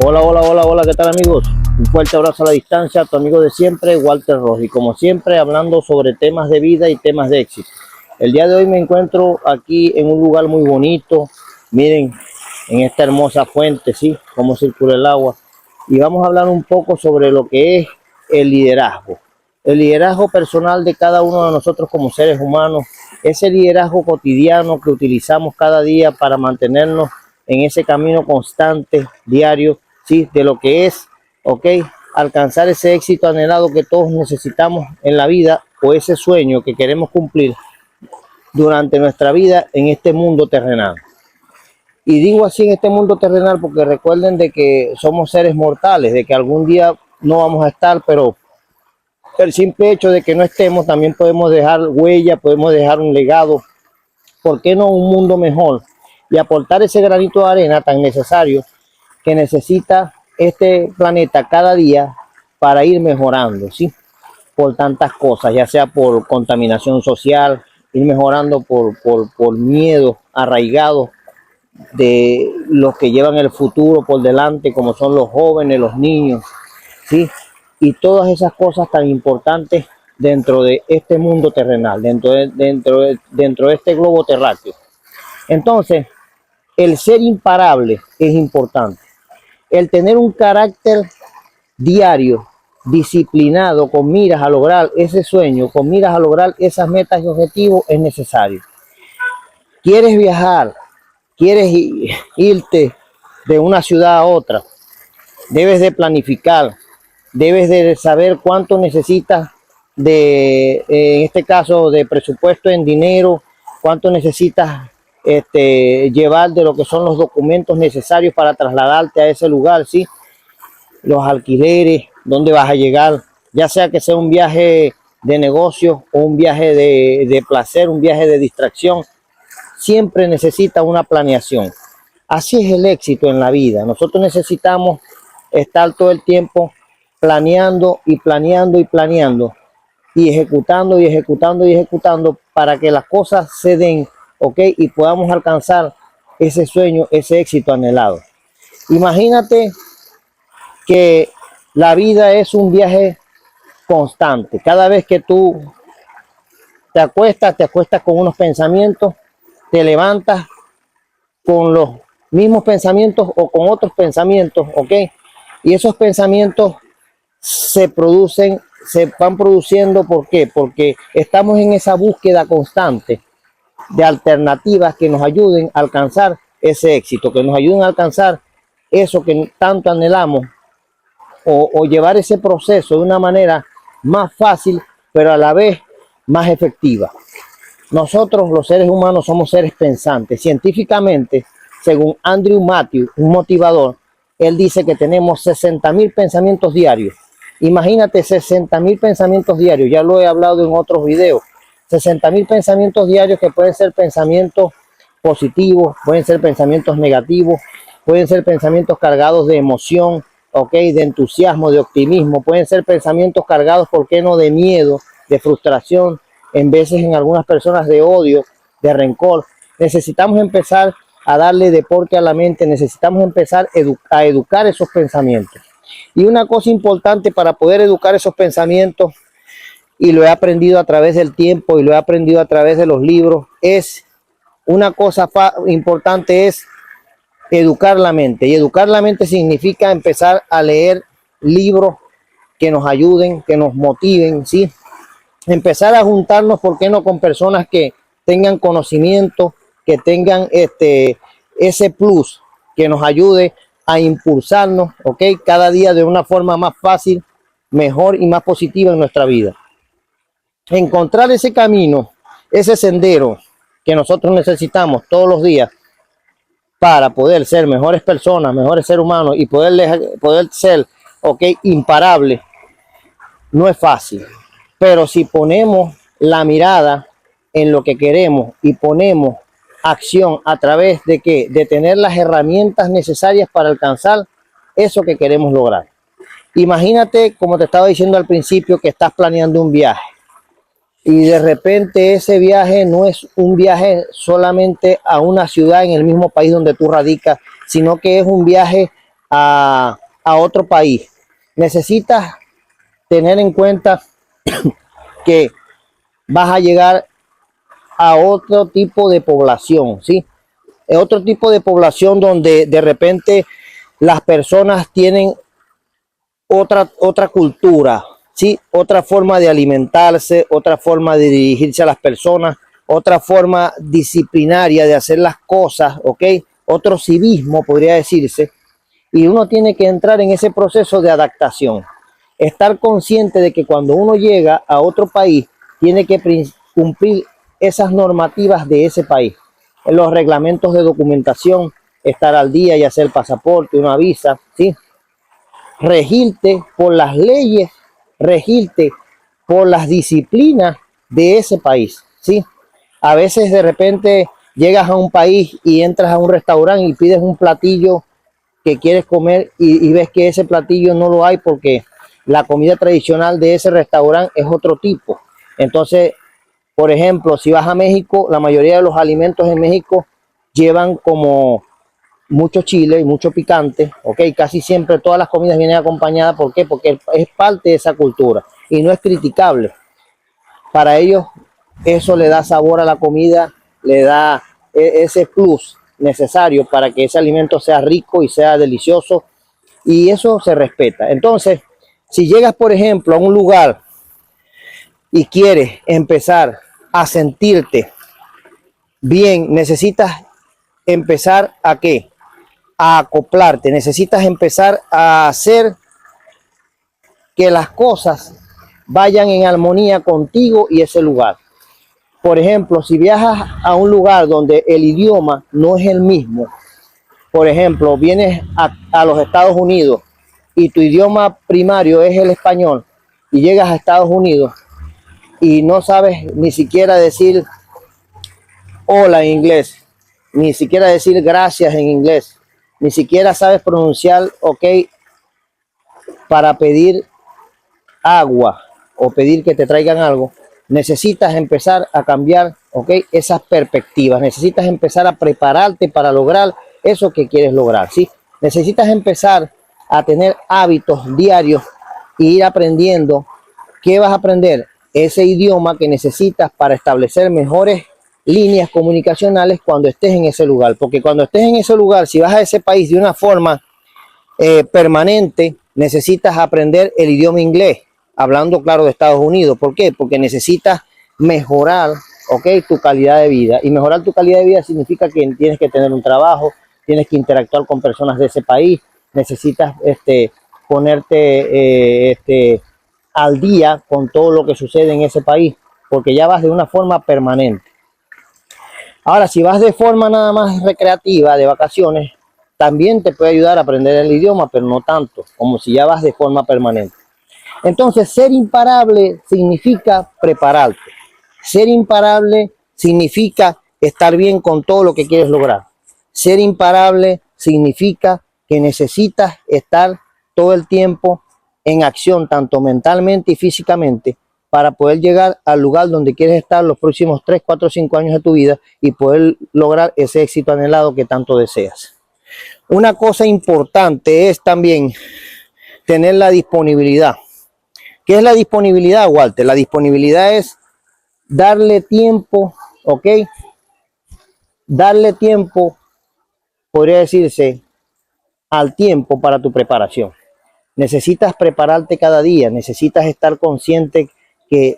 Hola, hola, hola, hola, ¿qué tal amigos? Un fuerte abrazo a la distancia, tu amigo de siempre, Walter Ross, y como siempre hablando sobre temas de vida y temas de éxito. El día de hoy me encuentro aquí en un lugar muy bonito, miren, en esta hermosa fuente, ¿sí? Cómo circula el agua. Y vamos a hablar un poco sobre lo que es el liderazgo personal de cada uno de nosotros como seres humanos, ese liderazgo cotidiano que utilizamos cada día para mantenernos en ese camino constante, diario, ¿sí? De lo que es, ¿ok? Alcanzar ese éxito anhelado que todos necesitamos en la vida o ese sueño que queremos cumplir durante nuestra vida en este mundo terrenal. Y digo así en este mundo terrenal porque recuerden de que somos seres mortales, de que algún día no vamos a estar, pero el simple hecho de que no estemos también podemos dejar huella, podemos dejar un legado, ¿por qué no un mundo mejor? Y aportar ese granito de arena tan necesario que necesita este planeta cada día para ir mejorando, ¿sí? Por tantas cosas, ya sea por contaminación social, ir mejorando por miedo arraigado de los que llevan el futuro por delante, como son los jóvenes, los niños, ¿sí? Y todas esas cosas tan importantes dentro de este mundo terrenal, dentro de este globo terráqueo. Entonces, el ser imparable es importante. El tener un carácter diario, disciplinado, con miras a lograr ese sueño, con miras a lograr esas metas y objetivos es necesario. ¿Quieres viajar? ¿Quieres irte de una ciudad a otra? Debes de planificar, debes de saber cuánto necesitas en este caso, de presupuesto en dinero, cuánto necesitas llevar de lo que son los documentos necesarios para trasladarte a ese lugar, ¿sí? Los alquileres, dónde vas a llegar, ya sea que sea un viaje de negocio o un viaje de placer, un viaje de distracción, siempre necesita una planeación. Así es el éxito en la vida. Nosotros necesitamos estar todo el tiempo planeando y planeando y planeando y ejecutando y ejecutando y ejecutando para que las cosas se den, ¿ok? Y podamos alcanzar ese sueño, ese éxito anhelado. Imagínate que la vida es un viaje constante. Cada vez que tú te acuestas con unos pensamientos, te levantas con los mismos pensamientos o con otros pensamientos, ¿ok? Y esos pensamientos se van produciendo, ¿por qué? Porque estamos en esa búsqueda constante de alternativas que nos ayuden a alcanzar ese éxito, que nos ayuden a alcanzar eso que tanto anhelamos o llevar ese proceso de una manera más fácil, pero a la vez más efectiva. Nosotros, los seres humanos, somos seres pensantes. Científicamente, según Andrew Matthews, un motivador, él dice que tenemos 60.000 pensamientos diarios. Imagínate 60.000 pensamientos diarios, ya lo he hablado en otros videos. 60.000 pensamientos diarios que pueden ser pensamientos positivos, pueden ser pensamientos negativos, pueden ser pensamientos cargados de emoción, ok, de entusiasmo, de optimismo, pueden ser pensamientos cargados, ¿por qué no?, de miedo, de frustración, en veces en algunas personas de odio, de rencor. Necesitamos empezar a darle deporte a la mente, necesitamos empezar a educar esos pensamientos. Y una cosa importante para poder educar esos pensamientos, y lo he aprendido a través del tiempo y lo he aprendido a través de los libros, es una cosa importante es educar la mente. Y educar la mente significa empezar a leer libros que nos ayuden, que nos motiven, ¿sí? Empezar a juntarnos, ¿por qué no?, con personas que tengan conocimiento, que tengan ese plus, que nos ayude a impulsarnos, ¿ok? Cada día de una forma más fácil, mejor y más positiva en nuestra vida. Encontrar ese camino, ese sendero que nosotros necesitamos todos los días para poder ser mejores personas, mejores seres humanos y poder ser, ¿ok?, imparables, no es fácil. Pero si ponemos la mirada en lo que queremos y ponemos acción a través de qué, de tener las herramientas necesarias para alcanzar eso que queremos lograr. Imagínate, como te estaba diciendo al principio, que estás planeando un viaje y de repente ese viaje no es un viaje solamente a una ciudad en el mismo país donde tú radicas, sino que es un viaje a otro país, necesitas tener en cuenta que vas a llegar a otro tipo de población, ¿sí? Otro tipo de población donde de repente las personas tienen otra cultura, ¿sí? Otra forma de alimentarse, otra forma de dirigirse a las personas, otra forma disciplinaria de hacer las cosas, ¿ok? Otro civismo, podría decirse, y uno tiene que entrar en ese proceso de adaptación. Estar consciente de que cuando uno llega a otro país, tiene que cumplir esas normativas de ese país, en los reglamentos de documentación, estar al día y hacer el pasaporte, una visa, ¿sí? Regirte por las leyes, regirte por las disciplinas de ese país, ¿sí? A veces de repente llegas a un país y entras a un restaurante y pides un platillo que quieres comer y ves que ese platillo no lo hay porque la comida tradicional de ese restaurante es otro tipo. Entonces, por ejemplo, si vas a México, la mayoría de los alimentos en México llevan como mucho chile y mucho picante, ok, casi siempre todas las comidas vienen acompañadas, ¿por qué? Porque es parte de esa cultura y no es criticable. Para ellos eso le da sabor a la comida, le da ese plus necesario para que ese alimento sea rico y sea delicioso, y eso se respeta. Entonces, si llegas, por ejemplo, a un lugar y quieres empezar a sentirte bien, necesitas empezar a ¿qué? A acoplarte, necesitas empezar a hacer que las cosas vayan en armonía contigo y ese lugar. Por ejemplo, si viajas a un lugar donde el idioma no es el mismo, por ejemplo, vienes a los Estados Unidos y tu idioma primario es el español y llegas a Estados Unidos y no sabes ni siquiera decir hola en inglés, ni siquiera decir gracias en inglés, ni siquiera sabes pronunciar ok para pedir agua o pedir que te traigan algo, necesitas empezar a cambiar, ¿ok? Esas perspectivas, necesitas empezar a prepararte para lograr eso que quieres lograr, ¿sí? Necesitas empezar a tener hábitos diarios e ir aprendiendo. ¿Qué vas a aprender? Ese idioma que necesitas para establecer mejores líneas comunicacionales cuando estés en ese lugar, porque cuando estés en ese lugar, si vas a ese país de una forma permanente, necesitas aprender el idioma inglés, hablando claro de Estados Unidos. ¿Por qué? Porque necesitas mejorar, ¿ok? Tu calidad de vida. Y mejorar tu calidad de vida significa que tienes que tener un trabajo, tienes que interactuar con personas de ese país, necesitas ponerte al día con todo lo que sucede en ese país, porque ya vas de una forma permanente. Ahora, si vas de forma nada más recreativa, de vacaciones, también te puede ayudar a aprender el idioma, pero no tanto como si ya vas de forma permanente. Entonces, ser imparable significa prepararte. Ser imparable significa estar bien con todo lo que quieres lograr. Ser imparable significa que necesitas estar todo el tiempo en acción, tanto mentalmente y físicamente, para poder llegar al lugar donde quieres estar los próximos 3, 4, 5 años de tu vida y poder lograr ese éxito anhelado que tanto deseas. Una cosa importante es también tener la disponibilidad. ¿Qué es la disponibilidad, Walter? La disponibilidad es darle tiempo, ¿ok? Darle tiempo, podría decirse, al tiempo para tu preparación. Necesitas prepararte cada día, necesitas estar consciente que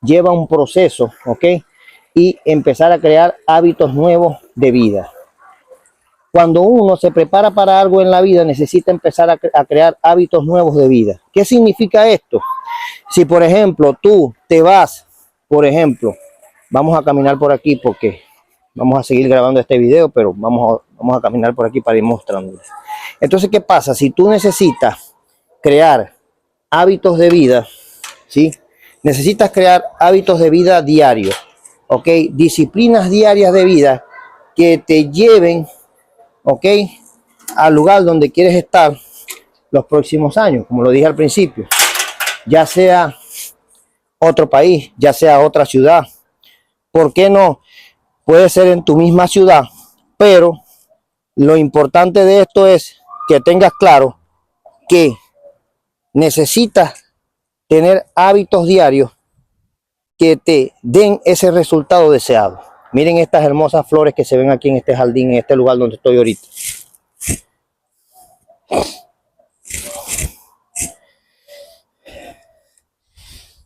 lleva un proceso, ¿ok? Y empezar a crear hábitos nuevos de vida. Cuando uno se prepara para algo en la vida, necesita empezar a crear hábitos nuevos de vida. ¿Qué significa esto? Si, por ejemplo, tú te vas, por ejemplo, vamos a caminar por aquí porque vamos a seguir grabando este video, pero vamos a caminar por aquí para ir mostrándoles. Entonces, ¿qué pasa? Si tú necesitas crear hábitos de vida, ¿sí? Necesitas crear hábitos de vida diarios, ¿ok? Disciplinas diarias de vida que te lleven, ¿ok? Al lugar donde quieres estar los próximos años, como lo dije al principio, ya sea otro país, ya sea otra ciudad. ¿Por qué no? Puede ser en tu misma ciudad, pero lo importante de esto es que tengas claro que necesitas tener hábitos diarios que te den ese resultado deseado. Miren estas hermosas flores que se ven aquí en este jardín, en este lugar donde estoy ahorita.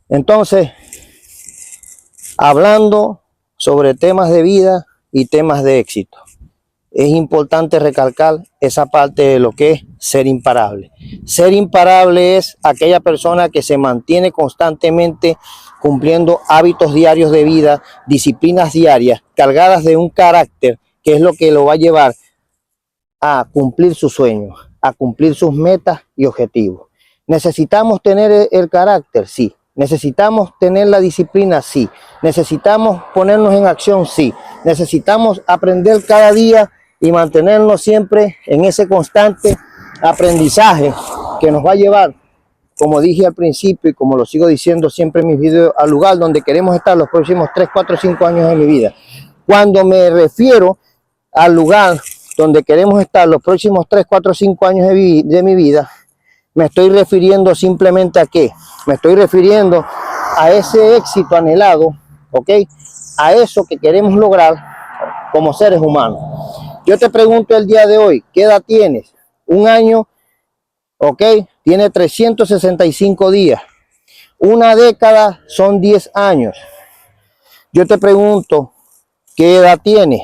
Entonces, hablando sobre temas de vida y temas de éxito, es importante recalcar esa parte de lo que es ser imparable. Ser imparable es aquella persona que se mantiene constantemente cumpliendo hábitos diarios de vida, disciplinas diarias, cargadas de un carácter que es lo que lo va a llevar a cumplir sus sueños, a cumplir sus metas y objetivos. ¿Necesitamos tener el carácter? Sí. ¿Necesitamos tener la disciplina? Sí. ¿Necesitamos ponernos en acción? Sí. ¿Necesitamos aprender cada día y mantenernos siempre en ese constante aprendizaje que nos va a llevar, como dije al principio y como lo sigo diciendo siempre en mis videos, al lugar donde queremos estar los próximos 3, 4, 5 años de mi vida? Cuando me refiero al lugar donde queremos estar los próximos 3, 4, 5 años de mi vida, me estoy refiriendo simplemente a qué. Me estoy refiriendo a ese éxito anhelado, ¿ok? A eso que queremos lograr como seres humanos. Yo te pregunto el día de hoy, ¿qué edad tienes? Un año, ¿ok? Tiene 365 días. Una década son 10 años. Yo te pregunto, ¿qué edad tienes?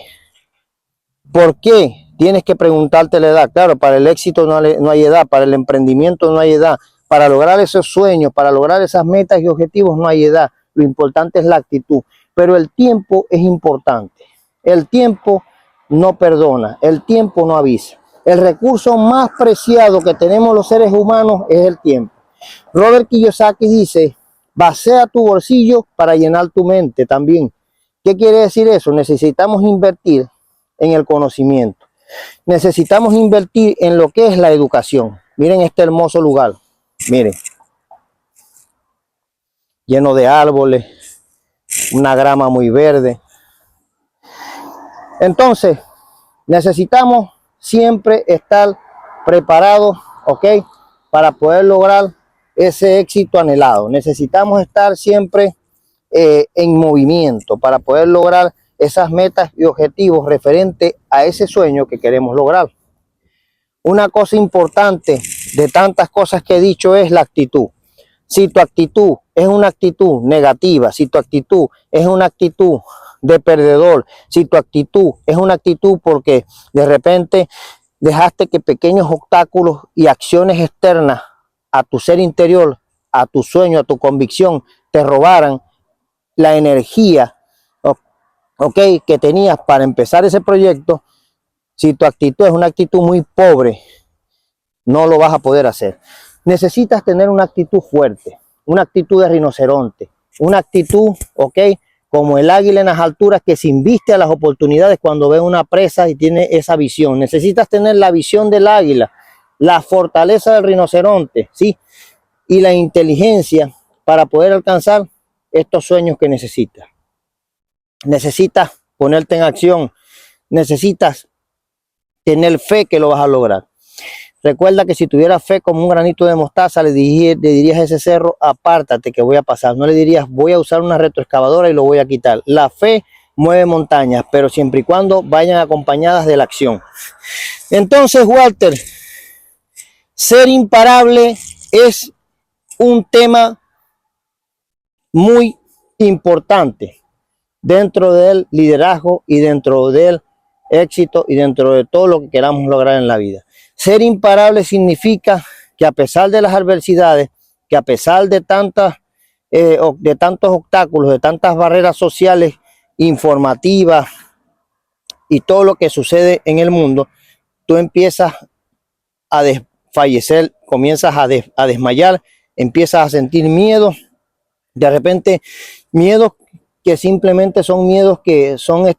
¿Por qué tienes que preguntarte la edad? Claro, para el éxito no hay edad, para el emprendimiento no hay edad, para lograr esos sueños, para lograr esas metas y objetivos no hay edad. Lo importante es la actitud, pero el tiempo es importante. El tiempo no perdona, el tiempo no avisa. El recurso más preciado que tenemos los seres humanos es el tiempo. Robert Kiyosaki dice, vacía tu bolsillo para llenar tu mente también. ¿Qué quiere decir eso? Necesitamos invertir en el conocimiento. Necesitamos invertir en lo que es la educación. Miren este hermoso lugar. Miren. Lleno de árboles, una grama muy verde. Entonces, necesitamos siempre estar preparados, ¿ok? Para poder lograr ese éxito anhelado. Necesitamos estar siempre en movimiento para poder lograr esas metas y objetivos referentes a ese sueño que queremos lograr. Una cosa importante de tantas cosas que he dicho es la actitud. Si tu actitud es una actitud negativa, si tu actitud es una actitud de perdedor, si tu actitud es una actitud porque de repente dejaste que pequeños obstáculos y acciones externas a tu ser interior, a tu sueño, a tu convicción, te robaran la energía, ¿ok?, que tenías para empezar ese proyecto, si tu actitud es una actitud muy pobre, no lo vas a poder hacer. Necesitas tener una actitud fuerte, una actitud de rinoceronte, una actitud, ¿ok?, como el águila en las alturas que se inviste a las oportunidades cuando ve una presa y tiene esa visión. Necesitas tener la visión del águila, la fortaleza del rinoceronte, ¿sí?, y la inteligencia para poder alcanzar estos sueños que necesitas. Necesitas ponerte en acción, necesitas tener fe que lo vas a lograr. Recuerda que si tuvieras fe como un granito de mostaza, le dirías a ese cerro, apártate que voy a pasar. No le dirías, voy a usar una retroexcavadora y lo voy a quitar. La fe mueve montañas, pero siempre y cuando vayan acompañadas de la acción. Entonces, Walter, ser imparable es un tema muy importante dentro del liderazgo y dentro del éxito y dentro de todo lo que queramos lograr en la vida. Ser imparable significa que a pesar de las adversidades, que a pesar de tantos obstáculos, de tantas barreras sociales, informativas y todo lo que sucede en el mundo, tú empiezas a desfallecer, comienzas a desmayar, empiezas a sentir miedo, de repente miedos que simplemente son miedos que son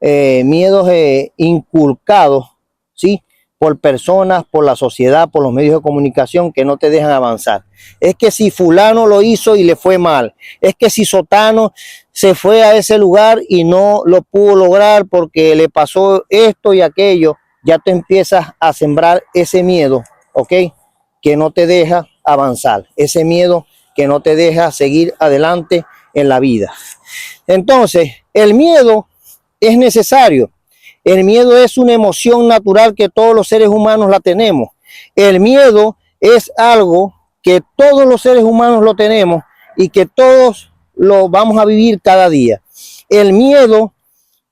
miedos inculcados, ¿sí?, por personas, por la sociedad, por los medios de comunicación que no te dejan avanzar. Es que si fulano lo hizo y le fue mal, es que si sotano se fue a ese lugar y no lo pudo lograr porque le pasó esto y aquello. ya tú empiezas a sembrar ese miedo, ¿ok? Que no te deja avanzar, ese miedo que no te deja seguir adelante en la vida. Entonces, el miedo es necesario. El miedo es una emoción natural que todos los seres humanos la tenemos. El miedo es algo que todos los seres humanos lo tenemos y que todos lo vamos a vivir cada día. El miedo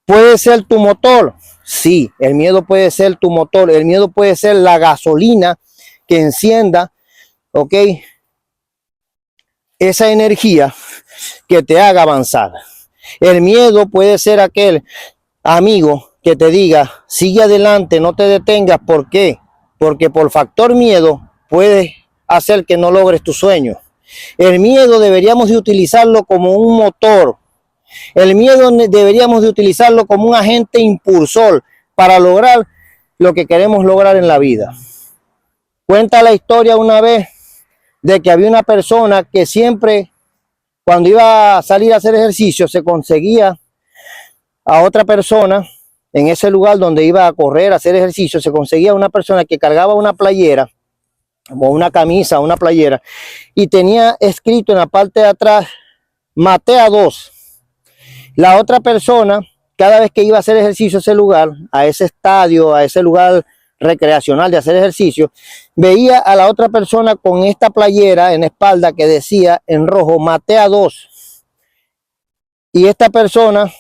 puede ser tu motor. Sí, el miedo puede ser tu motor. El miedo puede ser la gasolina que encienda, ¿ok? Esa energía que te haga avanzar. El miedo puede ser aquel amigo que te diga, sigue adelante, no te detengas. ¿Por qué? Porque por factor miedo puedes hacer que no logres tu sueño. El miedo deberíamos de utilizarlo como un motor. El miedo deberíamos de utilizarlo como un agente impulsor para lograr lo que queremos lograr en la vida. Cuenta la historia una vez de que había una persona que siempre, cuando iba a salir a hacer ejercicio, se conseguía a otra persona en ese lugar donde iba a correr, a hacer ejercicio, se conseguía una persona que cargaba una playera o una camisa, una playera, y tenía escrito en la parte de atrás, maté a 2. La otra persona, cada vez que iba a hacer ejercicio a ese lugar, a ese estadio, a ese lugar recreacional de hacer ejercicio, veía a la otra persona con esta playera en la espalda que decía en rojo, maté a 2. Y esta persona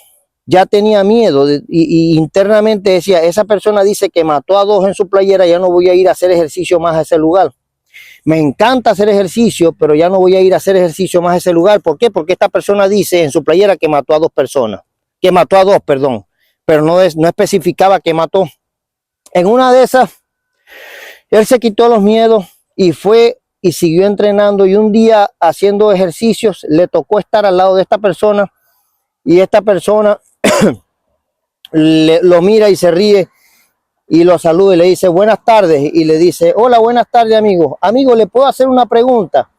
ya tenía miedo y internamente decía, esa persona dice que mató a 2 en su playera, ya no voy a ir a hacer ejercicio más a ese lugar. Me encanta hacer ejercicio, pero ya no voy a ir a hacer ejercicio más a ese lugar. ¿Por qué? Porque esta persona dice en su playera que mató a 2 personas, que mató a 2, perdón, pero no especificaba que mató. En una de esas, él se quitó los miedos y fue y siguió entrenando, y un día haciendo ejercicios le tocó estar al lado de esta persona, y esta persona lo mira y se ríe y lo saluda y le dice buenas tardes, y le dice hola, buenas tardes amigo. Amigo, ¿le puedo hacer una pregunta?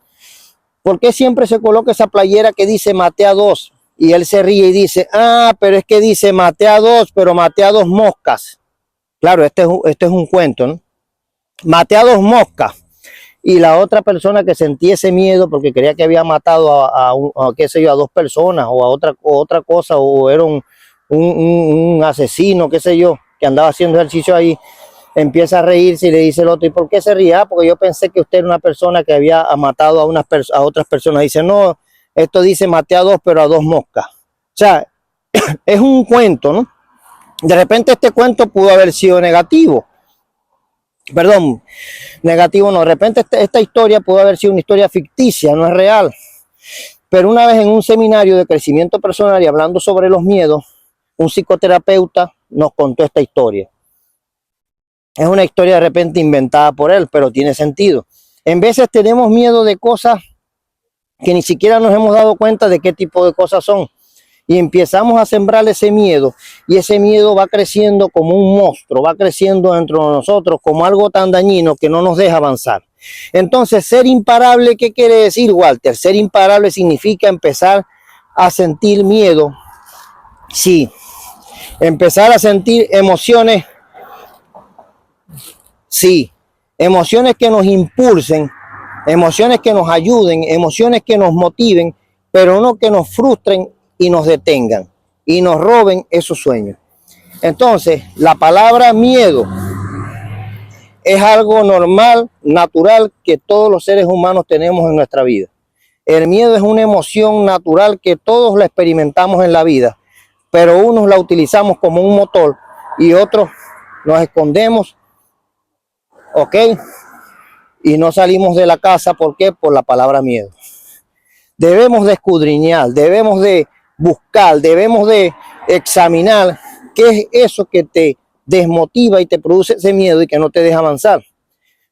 ¿Por qué siempre se coloca esa playera que dice maté a 2? Y él se ríe y dice, pero es que dice maté a 2, pero maté a 2 moscas. Claro, este es un cuento, ¿no? Maté a 2 moscas. Y la otra persona que sentía ese miedo porque creía que había matado qué sé yo, a 2 personas o a otra cosa, o era un asesino, qué sé yo, que andaba haciendo ejercicio ahí, empieza a reírse y le dice el otro, ¿y por qué se ríe? Porque yo pensé que usted era una persona que había matado a otras personas. Dice, no, esto dice maté a 2, pero a 2 moscas. O sea, es un cuento, ¿no? De repente este cuento pudo haber sido negativo. Perdón, negativo no. De repente esta historia pudo haber sido una historia ficticia, no es real. Pero una vez en un seminario de crecimiento personal y hablando sobre los miedos, un psicoterapeuta nos contó esta historia. Es una historia de repente inventada por él, pero tiene sentido. En veces tenemos miedo de cosas que ni siquiera nos hemos dado cuenta de qué tipo de cosas son. Y empezamos a sembrar ese miedo, y ese miedo va creciendo como un monstruo, va creciendo dentro de nosotros como algo tan dañino que no nos deja avanzar. Entonces, ser imparable, ¿qué quiere decir, Walter? Ser imparable significa empezar a sentir miedo. Sí, empezar a sentir emociones. Sí, emociones que nos impulsen, emociones que nos ayuden, emociones que nos motiven, pero no que nos frustren y nos detengan y nos roben esos sueños. Entonces, la palabra miedo es algo normal, natural, que todos los seres humanos tenemos en nuestra vida. El miedo es una emoción natural que todos la experimentamos en la vida, pero unos la utilizamos como un motor y otros nos escondemos, ¿ok? Y no salimos de la casa. ¿Por qué? Por la palabra miedo. Debemos de escudriñar, debemos de buscar, debemos de examinar qué es eso que te desmotiva y te produce ese miedo y que no te deja avanzar.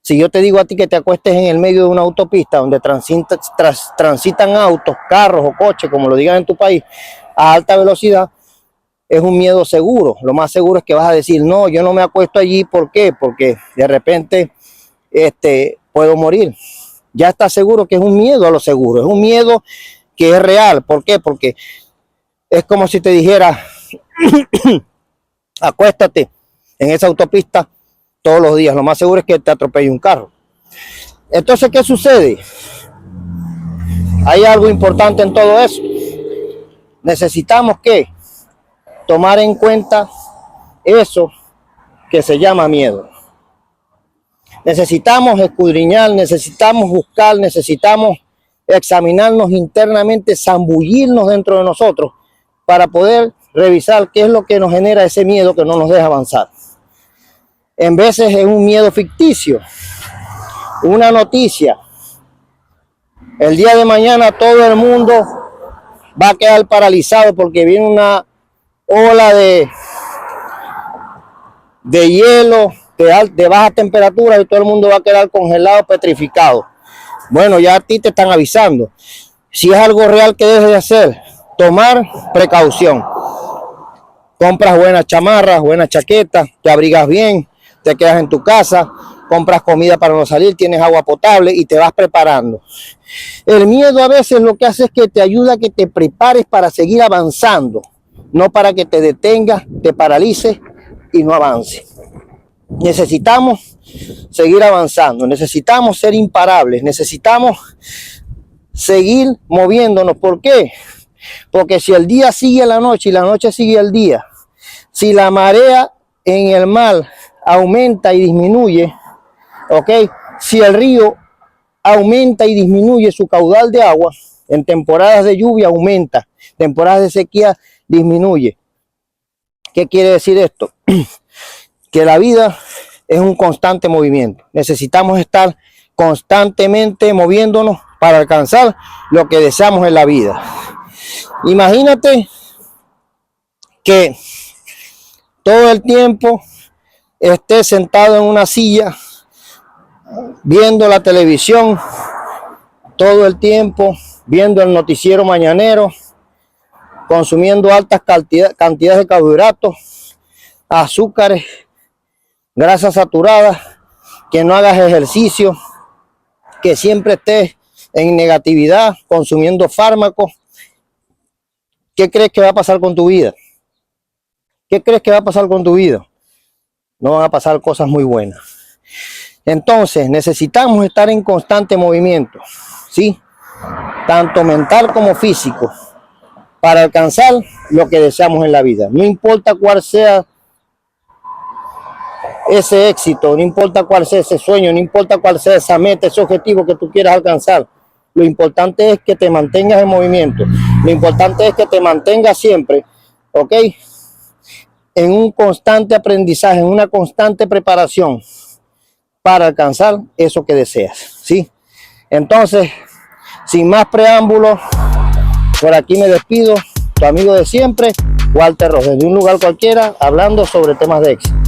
Si yo te digo a ti que te acuestes en el medio de una autopista donde transitan autos, carros o coches, como lo digan en tu país, a alta velocidad, es un miedo seguro. Lo más seguro es que vas a decir, no, yo no me acuesto allí. ¿Por qué? Porque de repente puedo morir. Ya estás seguro que es un miedo a lo seguro, es un miedo que es real. ¿Por qué? Porque es como si te dijera, acuéstate en esa autopista todos los días. Lo más seguro es que te atropelle un carro. Entonces, ¿qué sucede? Hay algo importante en todo eso. Necesitamos que tomar en cuenta eso que se llama miedo. Necesitamos escudriñar, necesitamos buscar, necesitamos examinarnos internamente, zambullirnos dentro de nosotros para poder revisar qué es lo que nos genera ese miedo que no nos deja avanzar. En veces es un miedo ficticio, una noticia. El día de mañana todo el mundo va a quedar paralizado porque viene una ola de hielo, de baja temperatura, y todo el mundo va a quedar congelado, petrificado. Bueno, ya a ti te están avisando. Si es algo real que debes de hacer, tomar precaución. Compras buenas chamarras, buenas chaquetas, te abrigas bien, te quedas en tu casa, compras comida para no salir, tienes agua potable y te vas preparando. El miedo a veces lo que hace es que te ayuda a que te prepares para seguir avanzando, no para que te detengas, te paralices y no avances. Necesitamos seguir avanzando, necesitamos ser imparables, necesitamos seguir moviéndonos. ¿Por qué? Porque si el día sigue la noche y la noche sigue el día, si la marea en el mar aumenta y disminuye, ¿ok? Si el río aumenta y disminuye su caudal de agua, en temporadas de lluvia aumenta, temporadas de sequía disminuye. ¿Qué quiere decir esto? Que la vida es un constante movimiento. Necesitamos estar constantemente moviéndonos para alcanzar lo que deseamos en la vida. Imagínate que todo el tiempo estés sentado en una silla viendo la televisión, todo el tiempo viendo el noticiero mañanero, consumiendo altas cantidades de carbohidratos, azúcares, grasas saturadas, que no hagas ejercicio, que siempre estés en negatividad, consumiendo fármacos. ¿Qué crees que va a pasar con tu vida? ¿Qué crees que va a pasar con tu vida? No van a pasar cosas muy buenas. Entonces, necesitamos estar en constante movimiento, ¿sí? Tanto mental como físico, para alcanzar lo que deseamos en la vida. No importa cuál sea ese éxito, no importa cuál sea ese sueño, no importa cuál sea esa meta, ese objetivo que tú quieras alcanzar. Lo importante es que te mantengas en movimiento. Lo importante es que te mantengas siempre, ¿ok? En un constante aprendizaje, en una constante preparación para alcanzar eso que deseas, ¿sí? Entonces, sin más preámbulos, por aquí me despido. Tu amigo de siempre, Walter Rojas, de un lugar cualquiera, hablando sobre temas de éxito.